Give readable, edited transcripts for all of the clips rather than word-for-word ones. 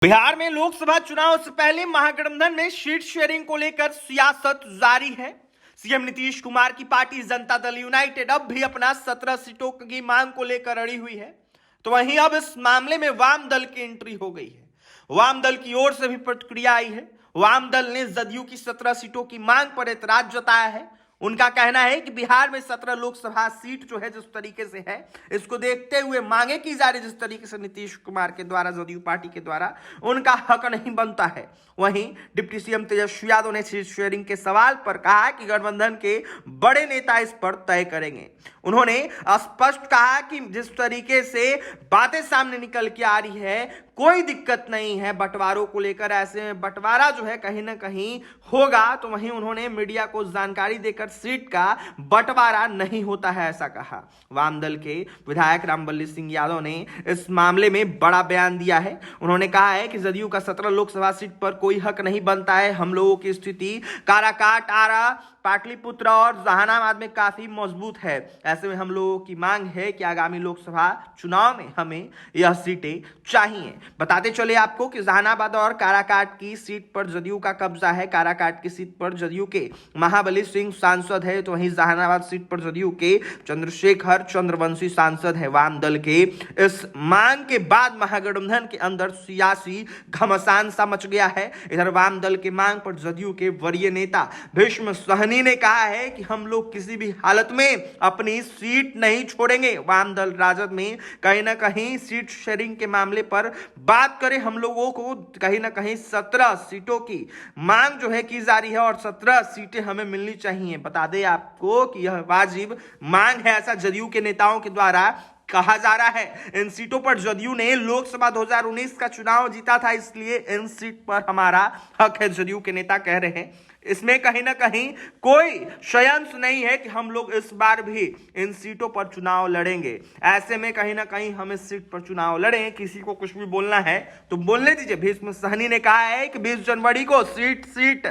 बिहार में लोकसभा चुनाव से पहले महागठबंधन में सीट शेयरिंग को लेकर सियासत जारी है। सीएम नीतीश कुमार की पार्टी जनता दल यूनाइटेड अब भी अपना 17 सीटों की मांग को लेकर अड़ी हुई है। तो वहीं अब इस मामले में वाम दल की एंट्री हो गई है। वाम दल की ओर से भी प्रतिक्रिया आई है। वाम दल ने जदयू की 17 सीटों की मांग पर ऐतराज जताया है। उनका कहना है कि बिहार में 17 लोकसभा सीट जो है जिस तरीके से है, इसको देखते हुए मांगे की जा रही जिस तरीके से नीतीश कुमार के द्वारा, जदयू पार्टी के द्वारा, उनका हक नहीं बनता है। वहीं डिप्टी सीएम तेजस्वी यादव ने सीट शेयरिंग के सवाल पर कहा कि गठबंधन के बड़े नेता इस पर तय करेंगे। उन्होंने स्पष्ट कहा कि जिस तरीके से बातें सामने निकल के आ रही है, कोई दिक्कत नहीं है बंटवारों को लेकर। ऐसे में बंटवारा जो है कहीं ना कहीं होगा। तो वहीं उन्होंने मीडिया को जानकारी देकर सीट का बंटवारा नहीं होता है ऐसा कहा। वाम दल के विधायक रामबल्ली सिंह यादव ने इस मामले में बड़ा बयान दिया है। उन्होंने कहा है कि जदयू का 17 लोकसभा सीट पर कोई हक नहीं बनता है। हम लोगों की स्थिति काराकाट, आरा, पाटलिपुत्र और जहानाबाद में काफी मजबूत है। ऐसे में हम लोगों की मांग है कि आगामी लोकसभा चुनाव में हमें यह सीटें चाहिए। बताते चले आपको कि जहानाबाद और काराकाट की सीट पर जदयू का कब्जा है। काराकाट की सीट पर जदयू के महाबली सिंह सांसद है, तो वहीं जहानाबाद सीट पर जदयू के चंद्रशेखर चंद्रवंशी सांसद है। वाम दल के इस मांग के बाद महागठबंधन के अंदर सियासी घमासान सा मच गया है। इधर वाम दल की मांग पर जदयू के वरीय नेता भीष्म सहनी ने कहा है कि हम लोग किसी भी हालत में अपनी सीट नहीं छोड़ेंगे। वाम दल राजद में कहीं ना कहीं सीट शेयरिंग के मामले पर बात करें, हम लोगों को कहीं ना कहीं 17 सीटों की मांग जो है की जा रही है और 17 सीटें हमें मिलनी चाहिए। बता दें आपको कि यह वाजिब मांग है, ऐसा जदयू के नेताओं के द्वारा कहा जा रहा है। इन सीटों पर जदयू ने लोकसभा 2019 का चुनाव जीता था, इसलिए इन सीट पर हमारा हक है, जदयू के नेता कह रहे हैं। इसमें कहीं ना कहीं कोई शयंस नहीं है कि हम लोग इस बार भी इन सीटों पर चुनाव लड़ेंगे। ऐसे में कहीं ना कहीं हम इस सीट पर चुनाव लड़ें। किसी को कुछ भी बोलना है तो बोलने दीजिए। भीष्म सहनी ने कहा है कि 20 जनवरी को सीट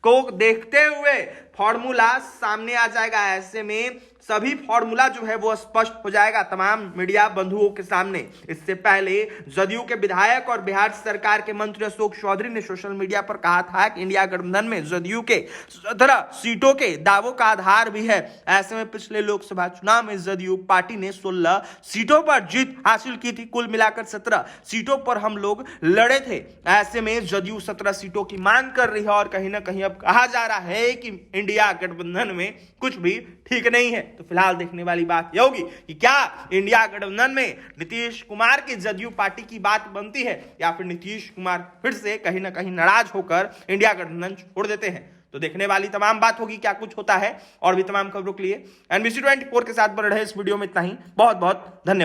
को देखते हुए फॉर्मूला सामने आ जाएगा। ऐसे में सभी फॉर्मूला जो है वो स्पष्ट हो जाएगा तमाम मीडिया बंधुओं के सामने। इससे पहले जदयू के विधायक और बिहार सरकार के मंत्री अशोक चौधरी ने सोशल मीडिया पर कहा था कि इंडिया गठबंधन में जदयू के 17 सीटों के दावों का आधार भी है। ऐसे में पिछले लोकसभा चुनाव में जदयू पार्टी ने 16 सीटों पर जीत हासिल की थी। कुल मिलाकर 17 सीटों पर हम लोग लड़े थे। ऐसे में जदयू 17 सीटों की मांग कर रही है और कहीं ना कहीं अब कहा जा रहा है कि इंडिया गठबंधन में कुछ भी ठीक नहीं है। तो फिलहाल देखने वाली बात यह होगी कि क्या इंडिया गठबंधन में नीतीश कुमार की जदयू पार्टी की बात बनती है या फिर नीतीश कुमार फिर से कहीं ना कहीं नाराज होकर इंडिया गठबंधन छोड़ देते हैं। तो देखने वाली तमाम बात होगी क्या कुछ होता है। और भी तमाम खबरों के लिए NBC 24 के साथ बने रहे। इस वीडियो में इतना ही। बहुत बहुत धन्यवाद।